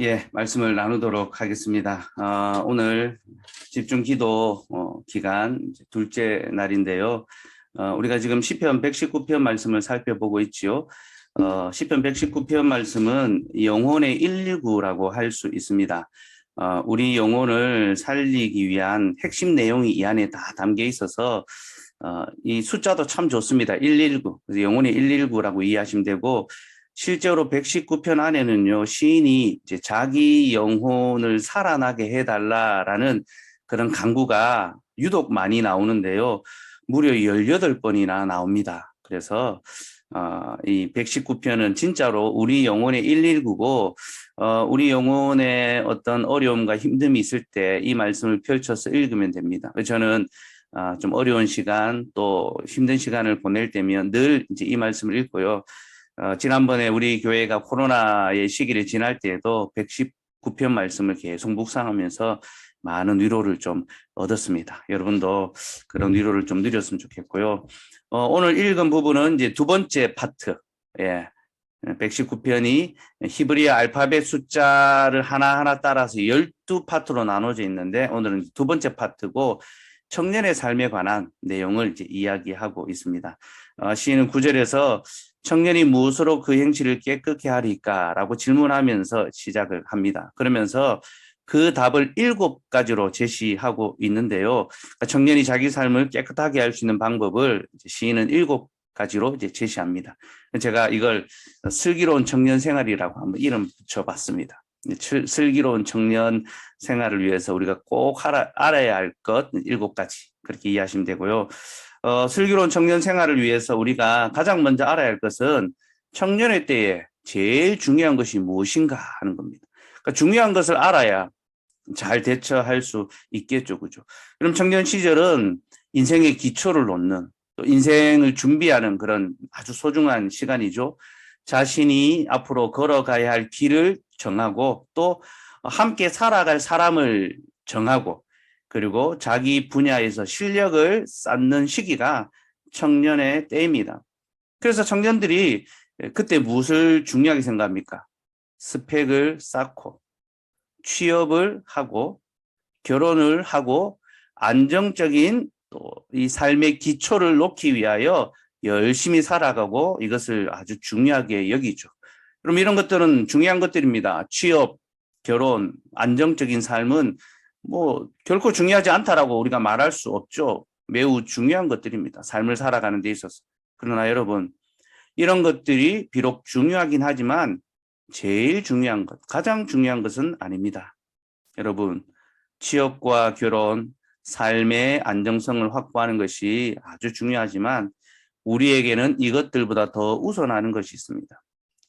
예, 말씀을 나누도록 하겠습니다. 오늘 집중 기도 기간 둘째 날인데요. 우리가 지금 시편 119편 말씀을 살펴보고 있지요. 시편 119편 말씀은 영혼의 119라고 할 수 있습니다. 우리 영혼을 살리기 위한 핵심 내용이 이 안에 다 담겨 있어서 이 숫자도 참 좋습니다. 119. 그래서 영혼의 119라고 이해하시면 되고, 실제로 119편 안에는요, 시인이 이제 자기 영혼을 살아나게 해달라라는 그런 간구가 유독 많이 나오는데요. 무려 18번이나 나옵니다. 그래서 이 119편은 진짜로 우리 영혼의 119고, 우리 영혼의 어떤 어려움과 힘듦이 있을 때 이 말씀을 펼쳐서 읽으면 됩니다. 저는 좀 어려운 시간 또 힘든 시간을 보낼 때면 늘 이제 이 말씀을 읽고요. 지난번에 우리 교회가 코로나의 시기를 지날 때에도 119편 말씀을 계속 묵상하면서 많은 위로를 좀 얻었습니다. 여러분도 그런 위로를 좀 누렸으면 좋겠고요. 오늘 읽은 부분은 이제 두 번째 파트, 119편이 히브리어 알파벳 숫자를 하나하나 따라서 12파트로 나눠져 있는데, 오늘은 두 번째 파트고 청년의 삶에 관한 내용을 이제 이야기하고 있습니다. 시인은 9절에서 청년이 무엇으로 그 행실을 깨끗게 하리까? 라고 질문하면서 시작을 합니다. 그러면서 그 답을 7가지로 제시하고 있는데요. 청년이 자기 삶을 깨끗하게 할 수 있는 방법을 시인은 7가지로 이제 제시합니다. 제가 이걸 슬기로운 청년 생활이라고 한번 이름 붙여봤습니다. 슬기로운 청년 생활을 위해서 우리가 꼭 알아야 할 것 7가지, 그렇게 이해하시면 되고요. 슬기로운 청년 생활을 위해서 우리가 가장 먼저 알아야 할 것은 청년의 때에 제일 중요한 것이 무엇인가 하는 겁니다. 그러니까 중요한 것을 알아야 잘 대처할 수 있겠죠, 그죠? 그럼 청년 시절은 인생의 기초를 놓는, 또 인생을 준비하는 그런 아주 소중한 시간이죠. 자신이 앞으로 걸어가야 할 길을 정하고, 또 함께 살아갈 사람을 정하고, 그리고 자기 분야에서 실력을 쌓는 시기가 청년의 때입니다. 그래서 청년들이 그때 무엇을 중요하게 생각합니까? 스펙을 쌓고, 취업을 하고, 결혼을 하고, 안정적인 또 이 삶의 기초를 놓기 위하여 열심히 살아가고, 이것을 아주 중요하게 여기죠. 그럼 이런 것들은 중요한 것들입니다. 취업, 결혼, 안정적인 삶은 뭐 결코 중요하지 않다라고 우리가 말할 수 없죠. 매우 중요한 것들입니다. 삶을 살아가는 데 있어서. 그러나 여러분, 이런 것들이 비록 중요하긴 하지만 제일 중요한 것, 가장 중요한 것은 아닙니다. 여러분, 취업과 결혼, 삶의 안정성을 확보하는 것이 아주 중요하지만 우리에게는 이것들보다 더 우선하는 것이 있습니다.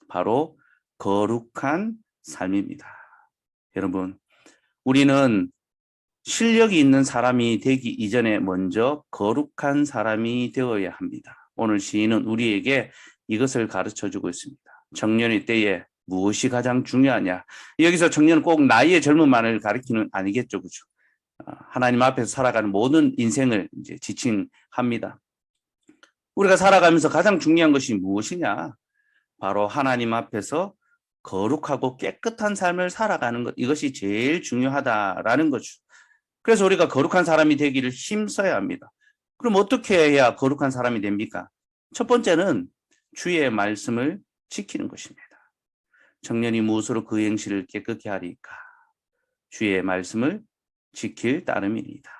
바로 거룩한 삶입니다. 여러분, 우리는 실력이 있는 사람이 되기 이전에 먼저 거룩한 사람이 되어야 합니다. 오늘 시인은 우리에게 이것을 가르쳐주고 있습니다. 청년의 때에 무엇이 가장 중요하냐? 여기서 청년은 꼭 나이의 젊음만을 가리키는 아니겠죠, 그죠? 하나님 앞에서 살아가는 모든 인생을 이제 지칭합니다. 우리가 살아가면서 가장 중요한 것이 무엇이냐? 바로 하나님 앞에서 거룩하고 깨끗한 삶을 살아가는 것, 이것이 제일 중요하다라는 거죠. 그래서 우리가 거룩한 사람이 되기를 힘써야 합니다. 그럼 어떻게 해야 거룩한 사람이 됩니까? 첫 번째는 주의 말씀을 지키는 것입니다. 청년이 무엇으로 그 행실을 깨끗게 하리까? 주의 말씀을 지킬 따름입니다.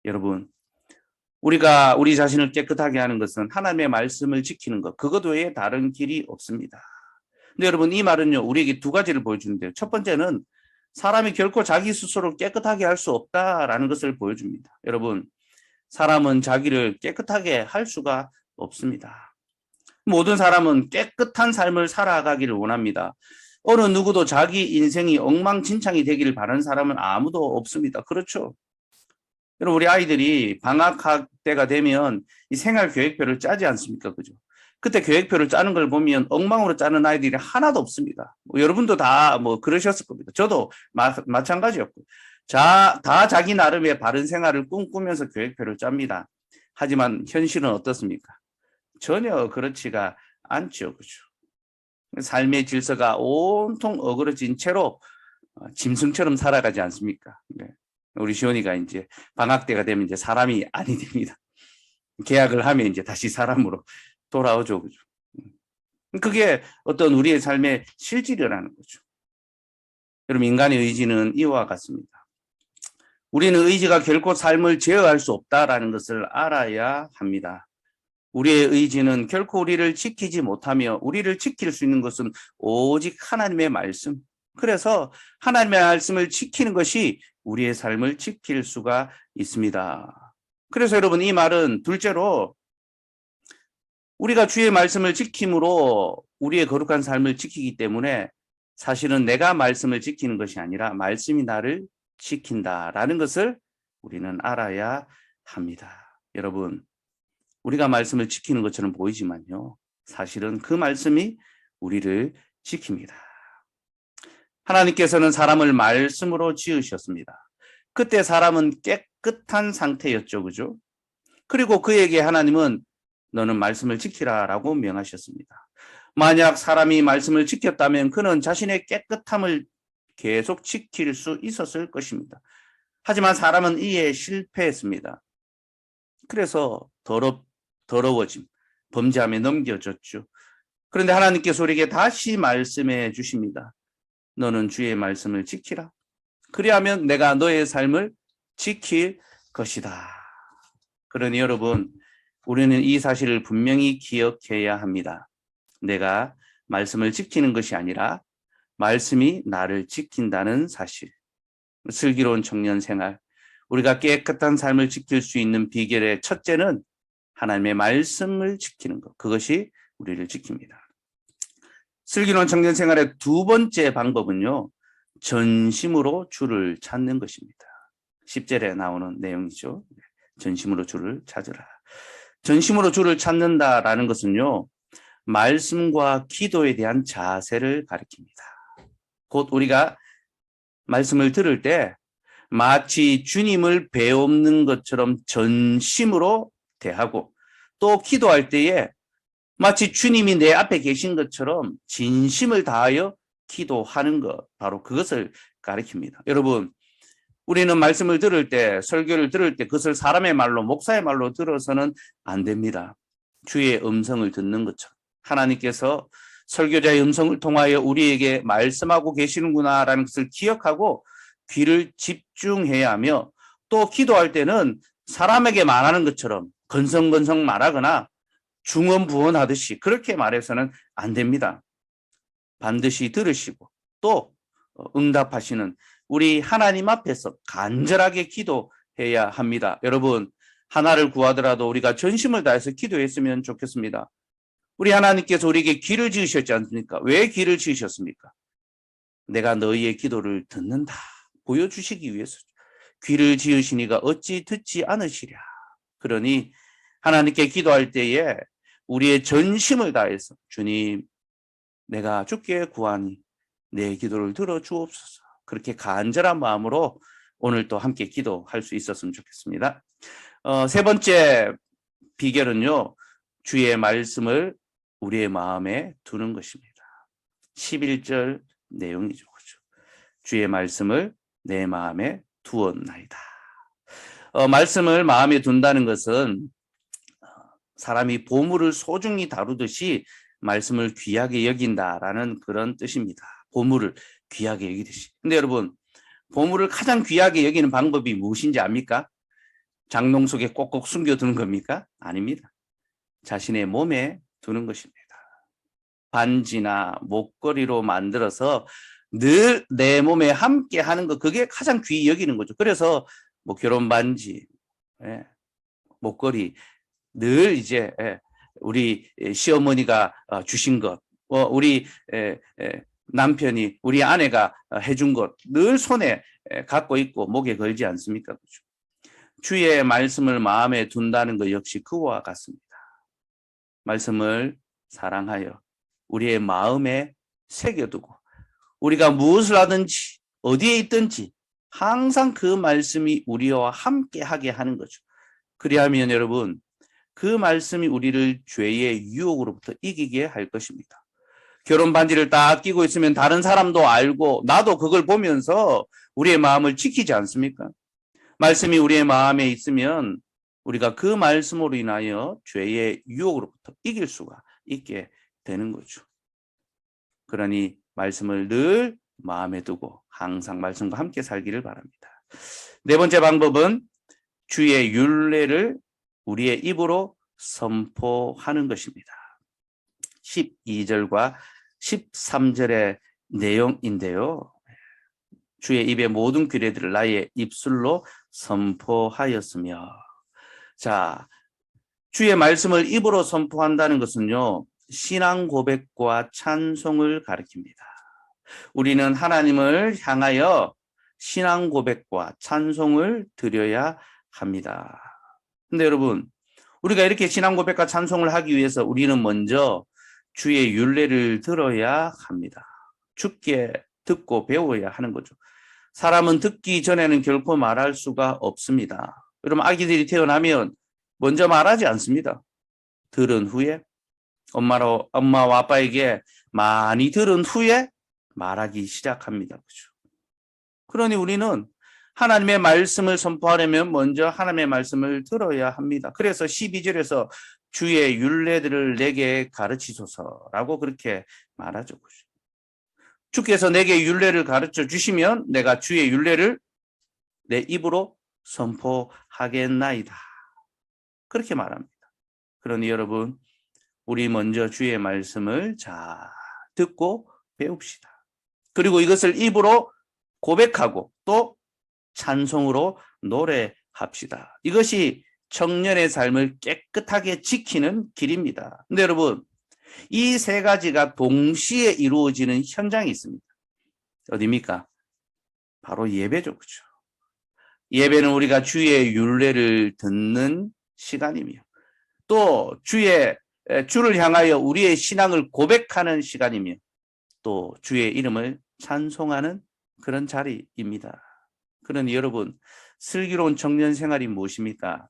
여러분, 우리가 우리 자신을 깨끗하게 하는 것은 하나님의 말씀을 지키는 것, 그것 외에 다른 길이 없습니다. 근데 여러분, 이 말은요, 우리에게 두 가지를 보여주는데요. 첫 번째는 사람이 결코 자기 스스로 깨끗하게 할 수 없다라는 것을 보여줍니다. 여러분, 사람은 자기를 깨끗하게 할 수가 없습니다. 모든 사람은 깨끗한 삶을 살아가기를 원합니다. 어느 누구도 자기 인생이 엉망진창이 되기를 바라는 사람은 아무도 없습니다. 그렇죠? 여러분, 우리 아이들이 방학 때가 되면 이 생활 계획표를 짜지 않습니까? 그죠? 그때 계획표를 짜는 걸 보면 엉망으로 짜는 아이들이 하나도 없습니다. 여러분도 다 뭐 그러셨을 겁니다. 저도 마찬가지였고. 다 자기 나름의 바른 생활을 꿈꾸면서 계획표를 짭니다. 하지만 현실은 어떻습니까? 전혀 그렇지가 않죠. 그죠? 삶의 질서가 온통 어그러진 채로 짐승처럼 살아가지 않습니까? 네. 우리 시온이가 이제 방학 때가 되면 이제 사람이 아니 됩니다. 계약을 하면 이제 다시 사람으로 돌아오죠. 그죠? 그게 어떤 우리의 삶의 실질이라는 거죠. 여러분, 인간의 의지는 이와 같습니다. 우리는 의지가 결코 삶을 제어할 수 없다라는 것을 알아야 합니다. 우리의 의지는 결코 우리를 지키지 못하며 우리를 지킬 수 있는 것은 오직 하나님의 말씀. 그래서 하나님의 말씀을 지키는 것이 우리의 삶을 지킬 수가 있습니다. 그래서 여러분, 이 말은 둘째로 우리가 주의 말씀을 지킴으로 우리의 거룩한 삶을 지키기 때문에 사실은 내가 말씀을 지키는 것이 아니라 말씀이 나를 지킨다라는 것을 우리는 알아야 합니다. 여러분, 우리가 말씀을 지키는 것처럼 보이지만요, 사실은 그 말씀이 우리를 지킵니다. 하나님께서는 사람을 말씀으로 지으셨습니다. 그때 사람은 깨끗한 상태였죠. 그죠? 그리고 그에게 하나님은 너는 말씀을 지키라라고 명하셨습니다. 만약 사람이 말씀을 지켰다면 그는 자신의 깨끗함을 계속 지킬 수 있었을 것입니다. 하지만 사람은 이에 실패했습니다. 그래서 더러워짐, 범죄함에 넘겨졌죠. 그런데 하나님께서 우리에게 다시 말씀해 주십니다. 너는 주의 말씀을 지키라. 그리하면 내가 너의 삶을 지킬 것이다. 그러니 여러분, 우리는 이 사실을 분명히 기억해야 합니다. 내가 말씀을 지키는 것이 아니라 말씀이 나를 지킨다는 사실. 슬기로운 청년 생활, 우리가 깨끗한 삶을 지킬 수 있는 비결의 첫째는 하나님의 말씀을 지키는 것. 그것이 우리를 지킵니다. 슬기로운 청년 생활의 두 번째 방법은요, 전심으로 주를 찾는 것입니다. 10절에 나오는 내용이죠. 전심으로 주를 찾으라. 전심으로 주를 찾는다라는 것은요, 말씀과 기도에 대한 자세를 가리킵니다. 곧 우리가 말씀을 들을 때 마치 주님을 배우는 것처럼 전심으로 대하고, 또 기도할 때에 마치 주님이 내 앞에 계신 것처럼 진심을 다하여 기도하는 것, 바로 그것을 가리킵니다. 여러분, 우리는 말씀을 들을 때, 설교를 들을 때 그것을 사람의 말로, 목사의 말로 들어서는 안 됩니다. 주의 음성을 듣는 것처럼 하나님께서 설교자의 음성을 통하여 우리에게 말씀하고 계시는구나라는 것을 기억하고 귀를 집중해야 하며, 또 기도할 때는 사람에게 말하는 것처럼 건성건성 말하거나 중언부언하듯이 그렇게 말해서는 안 됩니다. 반드시 들으시고 또 응답하시는 우리 하나님 앞에서 간절하게 기도해야 합니다. 여러분, 하나를 구하더라도 우리가 전심을 다해서 기도했으면 좋겠습니다. 우리 하나님께서 우리에게 귀를 지으셨지 않습니까? 왜 귀를 지으셨습니까? 내가 너희의 기도를 듣는다 보여주시기 위해서. 귀를 지으시니가 어찌 듣지 않으시랴. 그러니 하나님께 기도할 때에 우리의 전심을 다해서 주님, 내가 주께 구하니 내 기도를 들어주옵소서. 그렇게 간절한 마음으로 오늘 또 함께 기도할 수 있었으면 좋겠습니다. 세 번째 비결은요, 주의 말씀을 우리의 마음에 두는 것입니다. 11절 내용이죠. 그렇죠? 주의 말씀을 내 마음에 두었나이다. 말씀을 마음에 둔다는 것은 사람이 보물을 소중히 다루듯이 말씀을 귀하게 여긴다라는 그런 뜻입니다. 보물을 귀하게 여기듯이. 근데 여러분, 보물을 가장 귀하게 여기는 방법이 무엇인지 압니까? 장롱 속에 꼭꼭 숨겨두는 겁니까? 아닙니다. 자신의 몸에 두는 것입니다. 반지나 목걸이로 만들어서 늘 내 몸에 함께 하는 것, 그게 가장 귀히 여기는 거죠. 그래서 뭐 결혼 반지, 목걸이, 늘 이제 우리 시어머니가 주신 것, 우리 남편이, 우리 아내가 해준 것 늘 손에 갖고 있고 목에 걸지 않습니까? 그렇죠? 주의 말씀을 마음에 둔다는 것 역시 그와 같습니다. 말씀을 사랑하여 우리의 마음에 새겨두고 우리가 무엇을 하든지 어디에 있든지 항상 그 말씀이 우리와 함께 하게 하는 거죠. 그리하면 여러분, 그 말씀이 우리를 죄의 유혹으로부터 이기게 할 것입니다. 결혼 반지를 딱 끼고 있으면 다른 사람도 알고 나도 그걸 보면서 우리의 마음을 지키지 않습니까? 말씀이 우리의 마음에 있으면 우리가 그 말씀으로 인하여 죄의 유혹으로부터 이길 수가 있게 되는 거죠. 그러니 말씀을 늘 마음에 두고 항상 말씀과 함께 살기를 바랍니다. 네 번째 방법은 주의 율례를 우리의 입으로 선포하는 것입니다. 12절과 13절의 내용인데요. 주의 입의 모든 규례들을 나의 입술로 선포하였으며, 자, 주의 말씀을 입으로 선포한다는 것은요, 신앙 고백과 찬송을 가리킵니다. 우리는 하나님을 향하여 신앙 고백과 찬송을 드려야 합니다. 근데 여러분, 우리가 이렇게 신앙 고백과 찬송을 하기 위해서 우리는 먼저 주의 율례를 들어야 합니다. 주께 듣고 배워야 하는 거죠. 사람은 듣기 전에는 결코 말할 수가 없습니다. 여러분, 아기들이 태어나면 먼저 말하지 않습니다. 들은 후에 엄마와 아빠에게 많이 들은 후에 말하기 시작합니다. 그렇죠? 그러니 우리는 하나님의 말씀을 선포하려면 먼저 하나님의 말씀을 들어야 합니다. 그래서 12절에서 주의 율례들을 내게 가르치소서라고 그렇게 말하죠. 주께서 내게 율례를 가르쳐 주시면 내가 주의 율례를 내 입으로 선포하겠나이다. 그렇게 말합니다. 그러니 여러분, 우리 먼저 주의 말씀을 잘 듣고 배웁시다. 그리고 이것을 입으로 고백하고 또 찬송으로 노래합시다. 이것이 청년의 삶을 깨끗하게 지키는 길입니다. 근데 여러분, 이 세 가지가 동시에 이루어지는 현장이 있습니다. 어디입니까? 바로 예배죠. 그렇죠? 예배는 우리가 주의 율례를 듣는 시간이며 또 주를 향하여 우리의 신앙을 고백하는 시간이며 또 주의 이름을 찬송하는 그런 자리입니다. 그러니 여러분, 슬기로운 청년 생활이 무엇입니까?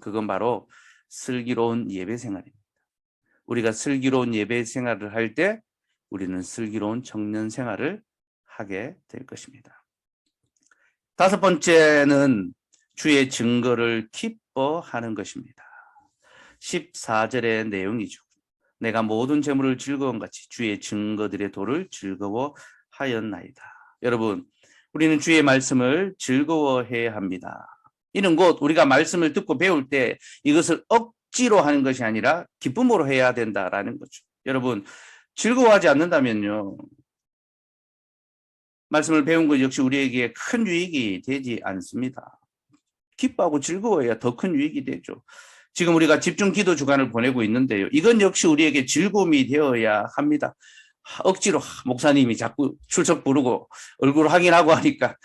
그건 바로 슬기로운 예배 생활입니다. 우리가 슬기로운 예배 생활을 할 때 우리는 슬기로운 청년 생활을 하게 될 것입니다. 다섯 번째는 주의 증거를 기뻐하는 것입니다. 14절의 내용이죠. 내가 모든 재물을 즐거움같이 주의 증거들의 도를 즐거워하였나이다. 여러분, 우리는 주의 말씀을 즐거워해야 합니다. 이는 곧 우리가 말씀을 듣고 배울 때 이것을 억지로 하는 것이 아니라 기쁨으로 해야 된다라는 거죠. 여러분, 즐거워하지 않는다면요, 말씀을 배운 것 역시 우리에게 큰 유익이 되지 않습니다. 기뻐하고 즐거워야 더 큰 유익이 되죠. 지금 우리가 집중 기도 주간을 보내고 있는데요, 이건 역시 우리에게 즐거움이 되어야 합니다. 억지로 목사님이 자꾸 출석 부르고 얼굴 확인하고 하니까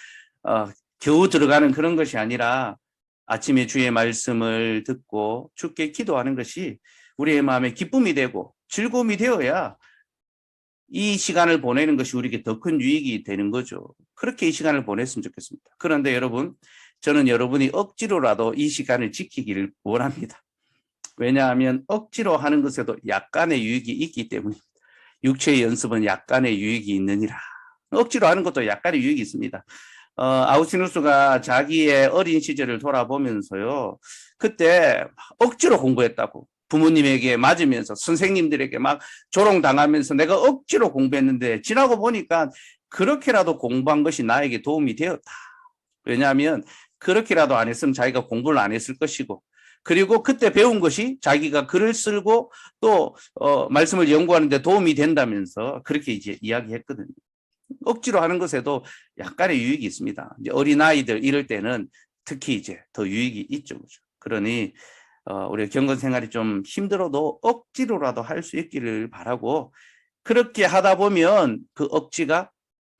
겨우 들어가는 그런 것이 아니라 아침에 주의 말씀을 듣고 주께 기도하는 것이 우리의 마음에 기쁨이 되고 즐거움이 되어야 이 시간을 보내는 것이 우리에게 더 큰 유익이 되는 거죠. 그렇게 이 시간을 보냈으면 좋겠습니다. 그런데 여러분, 저는 여러분이 억지로라도 이 시간을 지키기를 원합니다. 왜냐하면 억지로 하는 것에도 약간의 유익이 있기 때문입니다. 육체의 연습은 약간의 유익이 있느니라. 억지로 하는 것도 약간의 유익이 있습니다. 아우구스티누스가 자기의 어린 시절을 돌아보면서요, 그때 억지로 공부했다고 부모님에게 맞으면서 선생님들에게 막 조롱당하면서 내가 억지로 공부했는데 지나고 보니까 그렇게라도 공부한 것이 나에게 도움이 되었다. 왜냐하면 그렇게라도 안 했으면 자기가 공부를 안 했을 것이고, 그리고 그때 배운 것이 자기가 글을 쓰고 또 말씀을 연구하는 데 도움이 된다면서 그렇게 이제 이야기했거든요. 억지로 하는 것에도 약간의 유익이 있습니다. 이제 어린아이들 이럴 때는 특히 이제 더 유익이 있죠. 그렇죠? 그러니 우리 경건 생활이 좀 힘들어도 억지로라도 할 수 있기를 바라고, 그렇게 하다 보면 그 억지가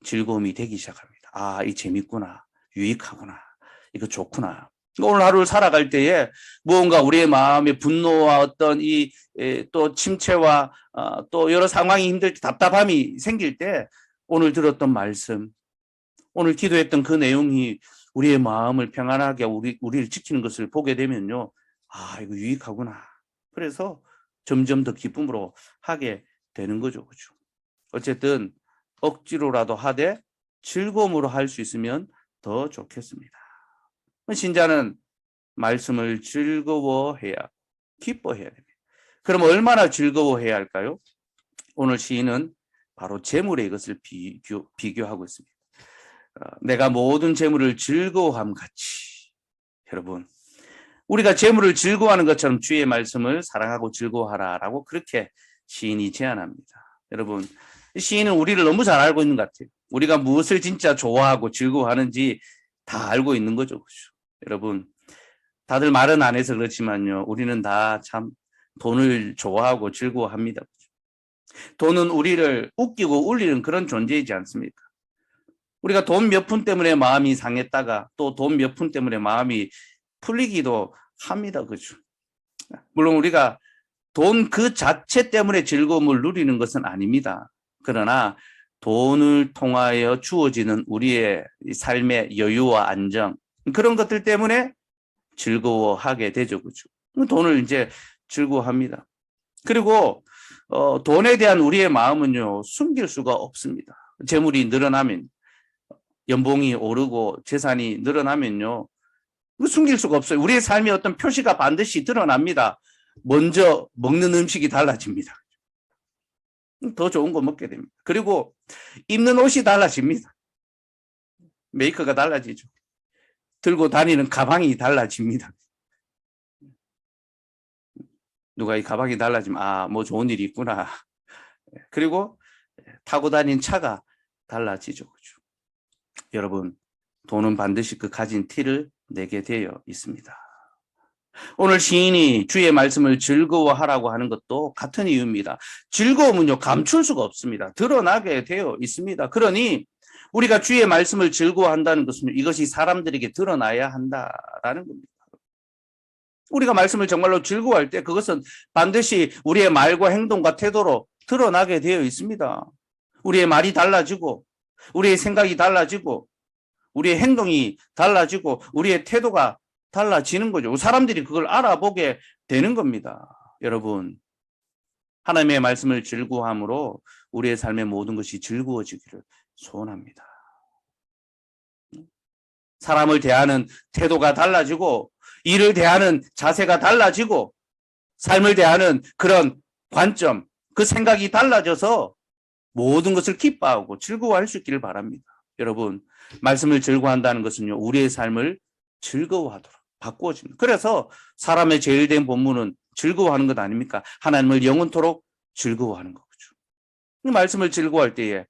즐거움이 되기 시작합니다. 아, 이 재밌구나, 유익하구나, 이거 좋구나. 오늘 하루를 살아갈 때에 무언가 우리의 마음의 분노와 어떤 이 또 침체와 또 여러 상황이 힘들 때 답답함이 생길 때 오늘 들었던 말씀, 오늘 기도했던 그 내용이 우리의 마음을 평안하게 우리를 지키는 것을 보게 되면요, 아, 이거 유익하구나. 그래서 점점 더 기쁨으로 하게 되는 거죠. 그렇죠? 어쨌든 억지로라도 하되 즐거움으로 할 수 있으면 더 좋겠습니다. 신자는 말씀을 즐거워해야, 기뻐해야 됩니다. 그럼 얼마나 즐거워해야 할까요? 오늘 시인은 바로 재물의 이것을 비교하고 있습니다. 내가 모든 재물을 즐거워함 같이. 여러분, 우리가 재물을 즐거워하는 것처럼 주의 말씀을 사랑하고 즐거워하라라고 그렇게 시인이 제안합니다. 여러분, 시인은 우리를 너무 잘 알고 있는 것 같아요. 우리가 무엇을 진짜 좋아하고 즐거워하는지 다 알고 있는 거죠. 그렇죠? 여러분, 다들 말은 안 해서 그렇지만요, 우리는 다 참 돈을 좋아하고 즐거워합니다. 돈은 우리를 웃기고 울리는 그런 존재이지 않습니까? 우리가 돈 몇 푼 때문에 마음이 상했다가 또 돈 몇 푼 때문에 마음이 풀리기도 합니다. 그죠? 물론 우리가 돈 그 자체 때문에 즐거움을 누리는 것은 아닙니다. 그러나 돈을 통하여 주어지는 우리의 삶의 여유와 안정, 그런 것들 때문에 즐거워하게 되죠. 그죠? 돈을 이제 즐거워합니다. 그리고 돈에 대한 우리의 마음은요, 숨길 수가 없습니다. 재물이 늘어나면, 연봉이 오르고 재산이 늘어나면요, 숨길 수가 없어요. 우리의 삶의 어떤 표시가 반드시 드러납니다. 먼저 먹는 음식이 달라집니다. 더 좋은 거 먹게 됩니다. 그리고 입는 옷이 달라집니다. 메이크가 달라지죠. 들고 다니는 가방이 달라집니다. 누가 이 가방이 달라지면 뭐 좋은 일이 있구나. 그리고 타고 다니는 차가 달라지죠. 그렇죠? 여러분, 돈은 반드시 그 가진 티를 내게 되어 있습니다. 오늘 시인이 주의 말씀을 즐거워하라고 하는 것도 같은 이유입니다. 즐거움은요, 감출 수가 없습니다. 드러나게 되어 있습니다. 그러니 우리가 주의 말씀을 즐거워한다는 것은 이것이 사람들에게 드러나야 한다라는 겁니다. 우리가 말씀을 정말로 즐거워할 때 그것은 반드시 우리의 말과 행동과 태도로 드러나게 되어 있습니다. 우리의 말이 달라지고, 우리의 생각이 달라지고, 우리의 행동이 달라지고, 우리의 태도가 달라지는 거죠. 사람들이 그걸 알아보게 되는 겁니다. 여러분, 하나님의 말씀을 즐거워함으로 우리의 삶의 모든 것이 즐거워지기를 소원합니다. 사람을 대하는 태도가 달라지고, 일을 대하는 자세가 달라지고, 삶을 대하는 그런 관점, 그 생각이 달라져서 모든 것을 기뻐하고 즐거워할 수 있기를 바랍니다. 여러분, 말씀을 즐거워한다는 것은요, 우리의 삶을 즐거워하도록 바꾸어집니다. 그래서 사람의 제일 된 본문은 즐거워하는 것 아닙니까? 하나님을 영원토록 즐거워하는 거죠. 이 말씀을 즐거워할 때에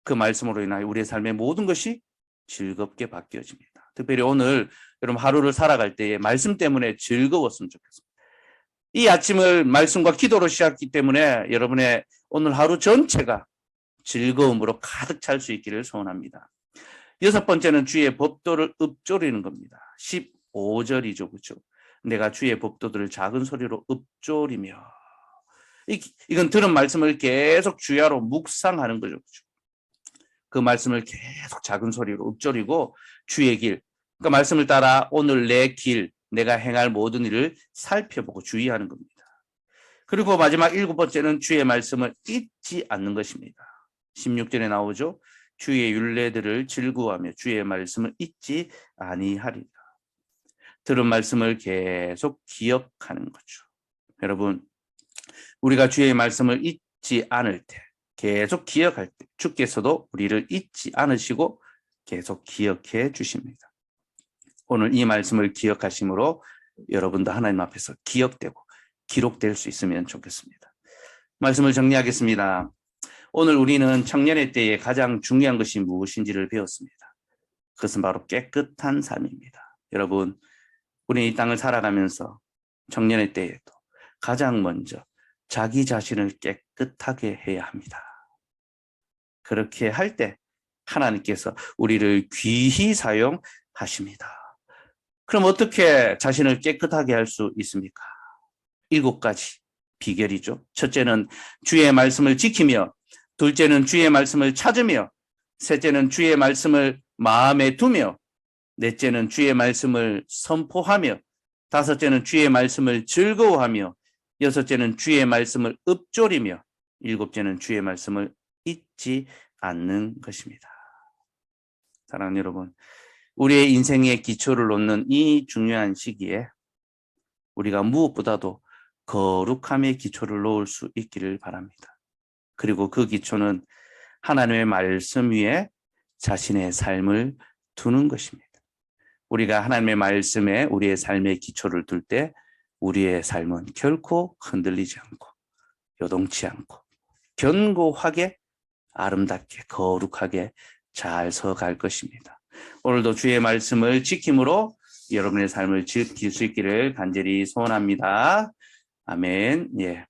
그 말씀으로 인하여 우리의 삶의 모든 것이 즐겁게 바뀌어집니다. 특별히 오늘 여러분 하루를 살아갈 때에 말씀 때문에 즐거웠으면 좋겠습니다. 이 아침을 말씀과 기도로 시작했기 때문에 여러분의 오늘 하루 전체가 즐거움으로 가득 찰 수 있기를 소원합니다. 여섯 번째는 주의 법도를 읊조리는 겁니다. 15절이죠. 그렇죠? 내가 주의 법도들을 작은 소리로 읊조리며, 이건 들은 말씀을 계속 주야로 묵상하는 거죠. 그렇죠? 그 말씀을 계속 작은 소리로 읊조리고 주의 길, 그러니까 말씀을 따라 오늘 내 길, 내가 행할 모든 일을 살펴보고 주의하는 겁니다. 그리고 마지막 일곱 번째는 주의 말씀을 잊지 않는 것입니다. 16절에 나오죠. 주의 율례들을 즐거워하며 주의 말씀을 잊지 아니하리라. 들은 말씀을 계속 기억하는 거죠. 여러분, 우리가 주의 말씀을 잊지 않을 때, 계속 기억할 때 주께서도 우리를 잊지 않으시고 계속 기억해 주십니다. 오늘 이 말씀을 기억하심으로 여러분도 하나님 앞에서 기억되고 기록될 수 있으면 좋겠습니다. 말씀을 정리하겠습니다. 오늘 우리는 청년의 때에 가장 중요한 것이 무엇인지를 배웠습니다. 그것은 바로 깨끗한 삶입니다. 여러분, 우리 이 땅을 살아가면서 청년의 때에도 가장 먼저 자기 자신을 깨끗하게 해야 합니다. 그렇게 할 때 하나님께서 우리를 귀히 사용하십니다. 그럼 어떻게 자신을 깨끗하게 할 수 있습니까? 7가지 비결이죠. 첫째는 주의 말씀을 지키며, 둘째는 주의 말씀을 찾으며, 셋째는 주의 말씀을 마음에 두며, 넷째는 주의 말씀을 선포하며, 다섯째는 주의 말씀을 즐거워하며, 여섯째는 주의 말씀을 읊조리며, 일곱째는 주의 말씀을 잊지 잊지 않는 것입니다. 사랑하는 여러분, 우리의 인생의 기초를 놓는 이 중요한 시기에 우리가 무엇보다도 거룩함의 기초를 놓을 수 있기를 바랍니다. 그리고 그 기초는 하나님의 말씀 위에 자신의 삶을 두는 것입니다. 우리가 하나님의 말씀에 우리의 삶의 기초를 둘 때 우리의 삶은 결코 흔들리지 않고 요동치 않고 견고하게 아름답게 거룩하게 잘 서갈 것입니다. 오늘도 주의 말씀을 지킴으로 여러분의 삶을 지킬 수 있기를 간절히 소원합니다. 아멘. 예.